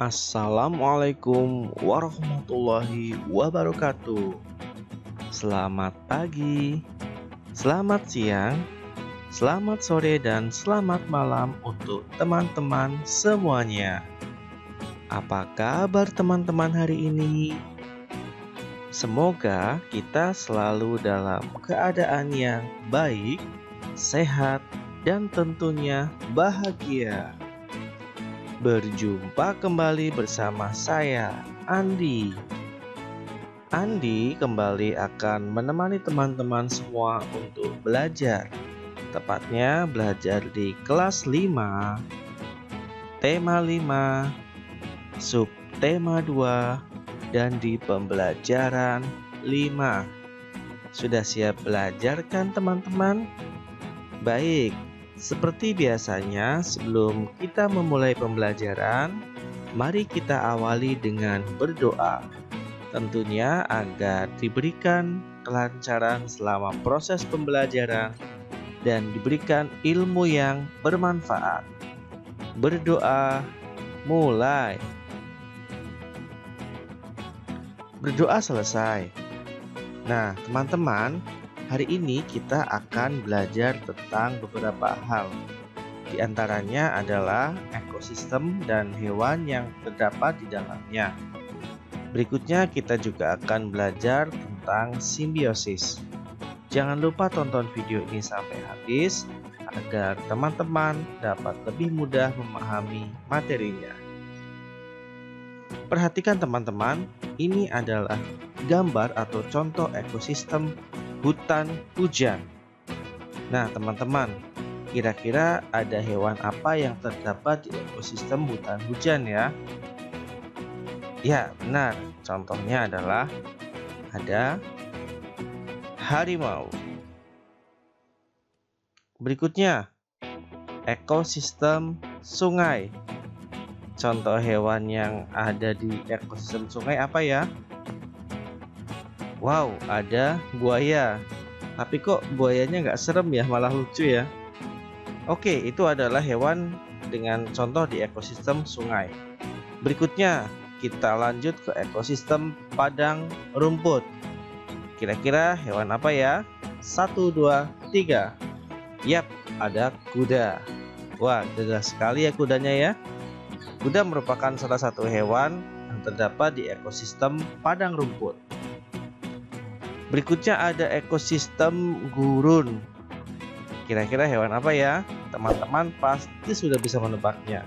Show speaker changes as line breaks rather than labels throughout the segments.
Assalamualaikum warahmatullahi wabarakatuh. Selamat pagi, selamat siang, selamat sore, dan selamat malam untuk teman-teman semuanya. Apa kabar teman-teman hari ini? Semoga kita selalu dalam keadaan yang baik, sehat, dan tentunya bahagia. Berjumpa kembali bersama saya, Andi. Andi kembali akan menemani teman-teman semua untuk belajar. Tepatnya belajar di kelas 5, tema 5, subtema 2, dan di pembelajaran 5. Sudah siap belajar kan teman-teman? Baik. Seperti biasanya, sebelum kita memulai pembelajaran, mari kita awali dengan berdoa. Tentunya agar diberikan kelancaran selama proses pembelajaran dan diberikan ilmu yang bermanfaat. Berdoa, mulai. Berdoa selesai. Nah, teman-teman, hari ini kita akan belajar tentang beberapa hal. Di antaranya adalah ekosistem dan hewan yang terdapat di dalamnya. Berikutnya kita juga akan belajar tentang simbiosis. Jangan lupa tonton video ini sampai habis agar teman-teman dapat lebih mudah memahami materinya. Perhatikan teman-teman, ini adalah gambar atau contoh ekosistem hutan hujan. Nah teman-teman, kira-kira ada hewan apa yang terdapat di ekosistem hutan hujan ya? Ya benar, contohnya adalah ada harimau. Berikutnya, ekosistem sungai. Contoh hewan yang ada di ekosistem sungai apa ya? Wow, ada buaya. Tapi kok buayanya nggak serem ya, malah lucu ya. Oke, itu adalah hewan dengan contoh di ekosistem sungai. Berikutnya, kita lanjut ke ekosistem padang rumput. Kira-kira hewan apa ya? 1, 2, 3. Yap, ada kuda. Wah, gagah sekali ya kudanya ya. Kuda merupakan salah satu hewan yang terdapat di ekosistem padang rumput. Berikutnya ada ekosistem gurun. Kira-kira hewan apa ya? Teman-teman pasti sudah bisa menebaknya.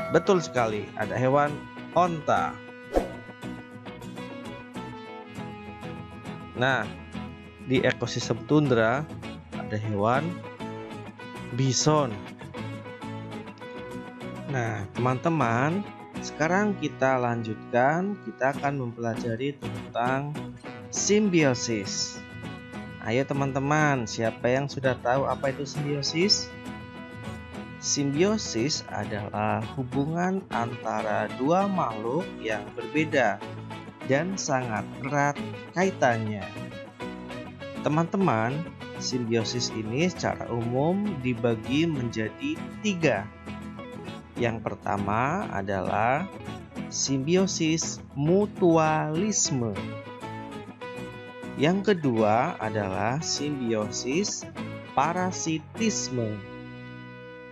Betul sekali, ada hewan onta. Nah, di ekosistem tundra ada hewan bison. Nah, teman-teman, sekarang kita lanjutkan. Kita akan mempelajari tentang simbiosis. Ayo teman-teman, siapa yang sudah tahu apa itu simbiosis? Simbiosis adalah hubungan antara dua makhluk yang berbeda dan sangat erat kaitannya. Teman-teman, simbiosis ini secara umum dibagi menjadi 3. Yang pertama adalah simbiosis mutualisme. Yang kedua adalah simbiosis parasitisme.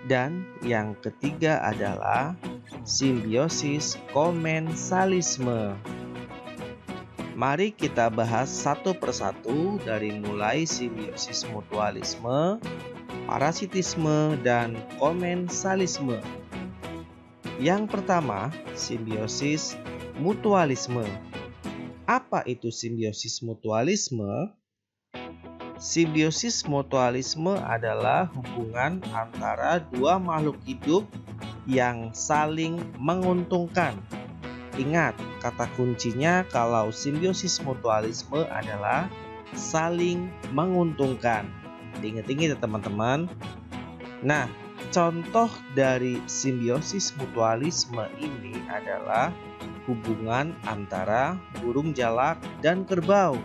Dan yang ketiga adalah simbiosis komensalisme. Mari kita bahas satu persatu dari mulai simbiosis mutualisme, parasitisme, dan komensalisme. Yang pertama, simbiosis mutualisme. Apa itu simbiosis mutualisme? Simbiosis mutualisme adalah hubungan antara dua makhluk hidup yang saling menguntungkan. Ingat, kata kuncinya kalau simbiosis mutualisme adalah saling menguntungkan. Diingat-ingat ya teman-teman. Nah, contoh dari simbiosis mutualisme ini adalah hubungan antara burung jalak dan kerbau.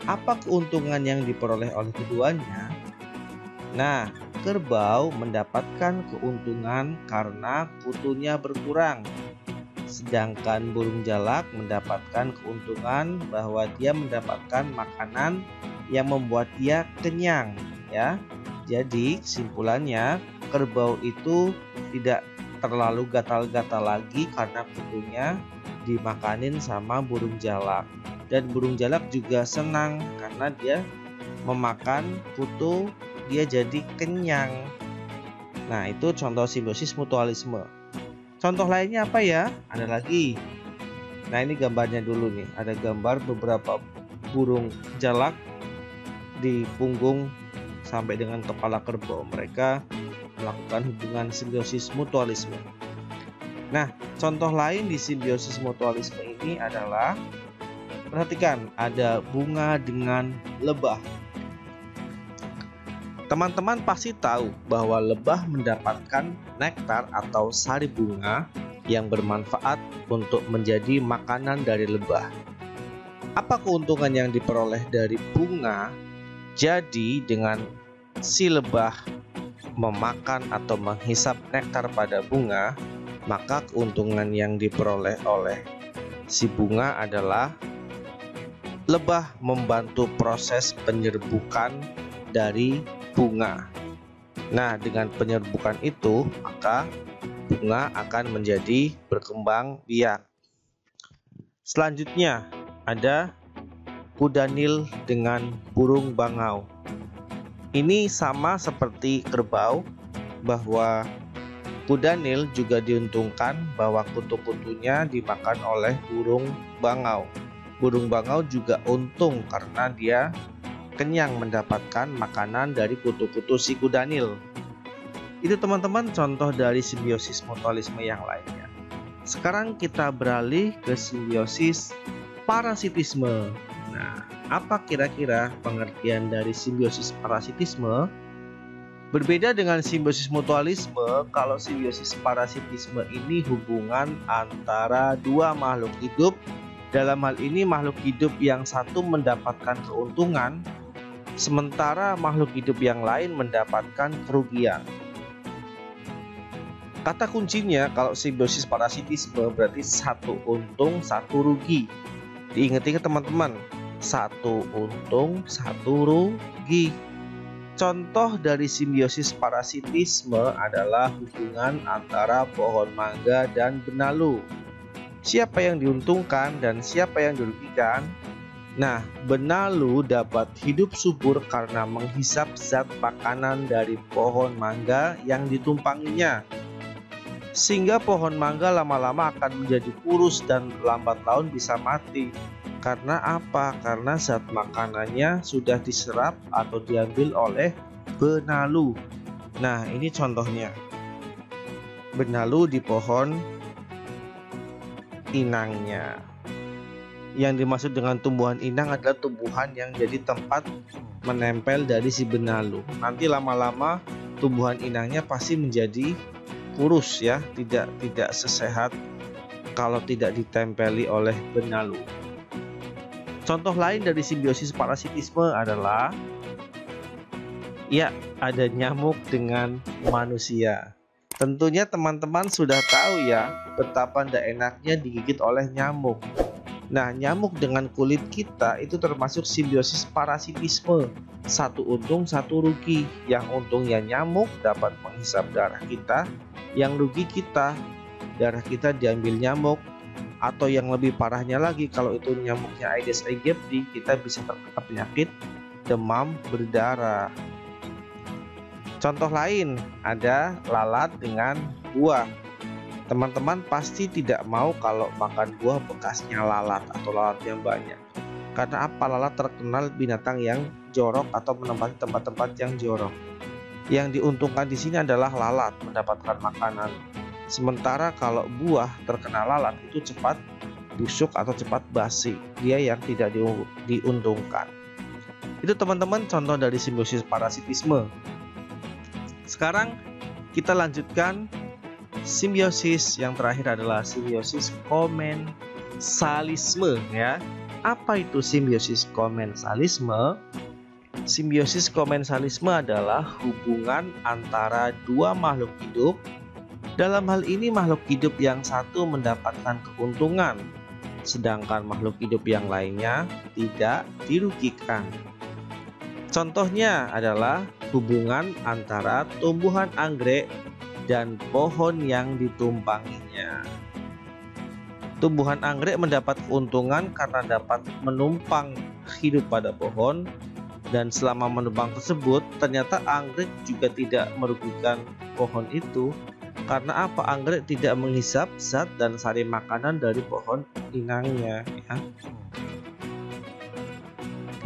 Apa keuntungan yang diperoleh oleh keduanya? Nah, kerbau mendapatkan keuntungan karena kutunya berkurang. Sedangkan burung jalak mendapatkan keuntungan bahwa dia mendapatkan makanan yang membuat dia kenyang, ya. Jadi kesimpulannya, kerbau itu tidak terlalu gatal-gatal lagi karena kutunya dimakanin sama burung jalak. Dan burung jalak juga senang karena dia memakan kutu, dia jadi kenyang. Nah, itu contoh simbiosis mutualisme. Contoh lainnya apa ya? Ada lagi. Nah, ini gambarnya dulu nih. Ada gambar beberapa burung jalak di punggung sampai dengan kepala kerbau. Mereka melakukan hubungan simbiosis mutualisme. Nah, contoh lain di simbiosis mutualisme ini adalah, perhatikan, ada bunga dengan lebah. Teman-teman pasti tahu bahwa lebah mendapatkan nektar atau sari bunga yang bermanfaat untuk menjadi makanan dari lebah. Apa keuntungan yang diperoleh dari bunga? Jadi dengan si lebah memakan atau menghisap nektar pada bunga, maka keuntungan yang diperoleh oleh si bunga adalah lebah membantu proses penyerbukan dari bunga. Nah, dengan penyerbukan itu, maka bunga akan menjadi berkembang biak. Selanjutnya, ada kuda nil dengan burung bangau. Ini sama seperti kerbau, bahwa kuda nil juga diuntungkan bahwa kutu-kutunya dimakan oleh burung bangau. Burung bangau juga untung karena dia kenyang mendapatkan makanan dari kutu-kutu si kuda nil. Itu teman-teman contoh dari simbiosis mutualisme yang lainnya. Sekarang kita beralih ke simbiosis parasitisme. Nah, apa kira-kira pengertian dari simbiosis parasitisme? Berbeda dengan simbiosis mutualisme, kalau simbiosis parasitisme ini hubungan antara dua makhluk hidup. Dalam hal ini makhluk hidup yang satu mendapatkan keuntungan, sementara makhluk hidup yang lain mendapatkan kerugian. Kata kuncinya kalau simbiosis parasitisme berarti satu untung, satu rugi. Diingat-ingat teman-teman, satu untung, satu rugi. Contoh dari simbiosis parasitisme adalah hubungan antara pohon mangga dan benalu. Siapa yang diuntungkan dan siapa yang dirugikan? Nah, benalu dapat hidup subur karena menghisap zat makanan dari pohon mangga yang ditumpanginya. Sehingga pohon mangga lama-lama akan menjadi kurus dan lambat laun bisa mati. Karena apa? Karena zat makanannya sudah diserap atau diambil oleh benalu. Nah, ini contohnya. Benalu di pohon inangnya. Yang dimaksud dengan tumbuhan inang adalah tumbuhan yang jadi tempat menempel dari si benalu. Nanti lama-lama tumbuhan inangnya pasti menjadi kurus ya, tidak sesehat kalau tidak ditempeli oleh benalu. Contoh lain dari simbiosis parasitisme adalah ya, ada nyamuk dengan manusia. Tentunya teman-teman sudah tahu ya betapa tidak enaknya digigit oleh nyamuk. Nah, nyamuk dengan kulit kita itu termasuk simbiosis parasitisme. Satu untung, satu rugi. Yang untungnya nyamuk dapat menghisap darah kita, yang rugi kita, darah kita diambil nyamuk. Atau yang lebih parahnya lagi, kalau itu nyamuknya Aedes aegypti, kita bisa terkena penyakit demam berdarah. Contoh lain ada lalat dengan buah. Teman-teman pasti tidak mau kalau makan buah bekasnya lalat atau lalat yang banyak. Karena apa? Lalat terkenal binatang yang jorok atau menempati tempat-tempat yang jorok. Yang diuntungkan di sini adalah lalat mendapatkan makanan. Sementara kalau buah terkena lalat itu cepat busuk atau cepat basi. Dia yang tidak diuntungkan. Itu teman-teman contoh dari simbiosis parasitisme. Sekarang kita lanjutkan simbiosis yang terakhir adalah simbiosis komensalisme ya. Apa itu simbiosis komensalisme? Simbiosis komensalisme adalah hubungan antara dua makhluk hidup. Dalam hal ini makhluk hidup yang satu mendapatkan keuntungan, sedangkan makhluk hidup yang lainnya tidak dirugikan. Contohnya adalah hubungan antara tumbuhan anggrek dan pohon yang ditumpanginya. Tumbuhan anggrek mendapat keuntungan karena dapat menumpang hidup pada pohon, dan selama menumpang tersebut ternyata anggrek juga tidak merugikan pohon itu. Karena apa? Anggrek tidak menghisap zat dan sari makanan dari pohon inangnya ya.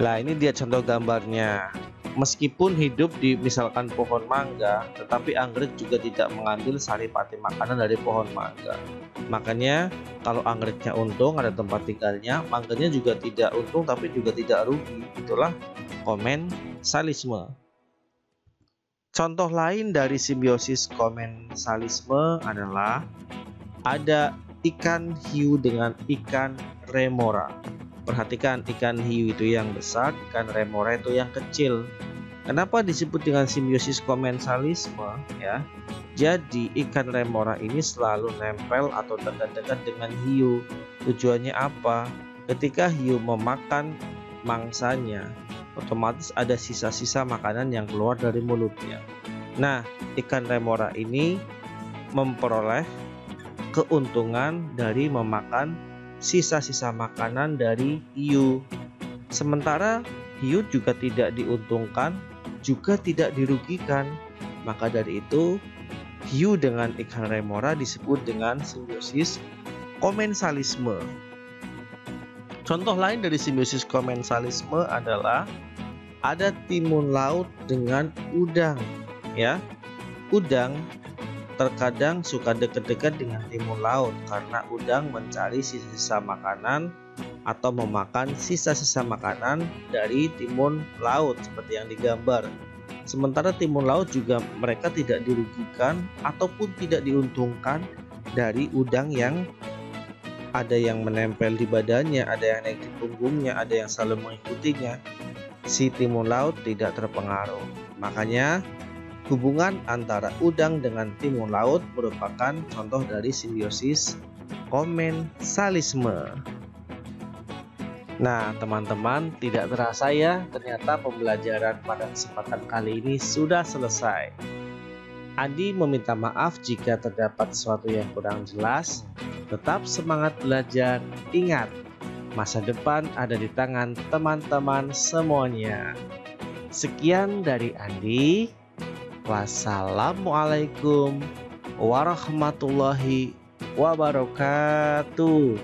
Nah, ini dia contoh gambarnya. Meskipun hidup di misalkan pohon mangga, tetapi anggrek juga tidak mengambil saripati makanan dari pohon mangga. Makanya kalau anggreknya untung ada tempat tinggalnya, mangganya juga tidak untung tapi juga tidak rugi. Itulah komensalisme. Contoh lain dari simbiosis komensalisme adalah ada ikan hiu dengan ikan remora. Perhatikan, ikan hiu itu yang besar, ikan remora itu yang kecil. Kenapa disebut dengan simbiosis komensalisme ya? Jadi ikan remora ini selalu nempel atau dekat-dekat dengan hiu. Tujuannya apa? Ketika hiu memakan mangsanya, otomatis ada sisa-sisa makanan yang keluar dari mulutnya. Nah, ikan remora ini memperoleh keuntungan dari memakan sisa-sisa makanan dari hiu. Sementara hiu juga tidak diuntungkan, juga tidak dirugikan. Maka dari itu, hiu dengan ikan remora disebut dengan simbiosis komensalisme. Contoh lain dari simbiosis komensalisme adalah ada timun laut dengan udang ya. Udang terkadang suka dekat-dekat dengan timun laut karena udang mencari sisa-sisa makanan atau memakan sisa-sisa makanan dari timun laut seperti yang digambar. Sementara timun laut juga mereka tidak dirugikan ataupun tidak diuntungkan dari udang yang ada yang menempel di badannya, ada yang naik di punggungnya, ada yang selalu mengikutinya. Si timun laut tidak terpengaruh. Makanya hubungan antara udang dengan timun laut merupakan contoh dari simbiosis komensalisme. Nah, teman-teman, tidak terasa ya, ternyata pembelajaran pada kesempatan kali ini sudah selesai. Andi meminta maaf jika terdapat sesuatu yang kurang jelas. Tetap semangat belajar. Ingat, masa depan ada di tangan teman-teman semuanya. Sekian dari Andi. Wassalamualaikum warahmatullahi wabarakatuh.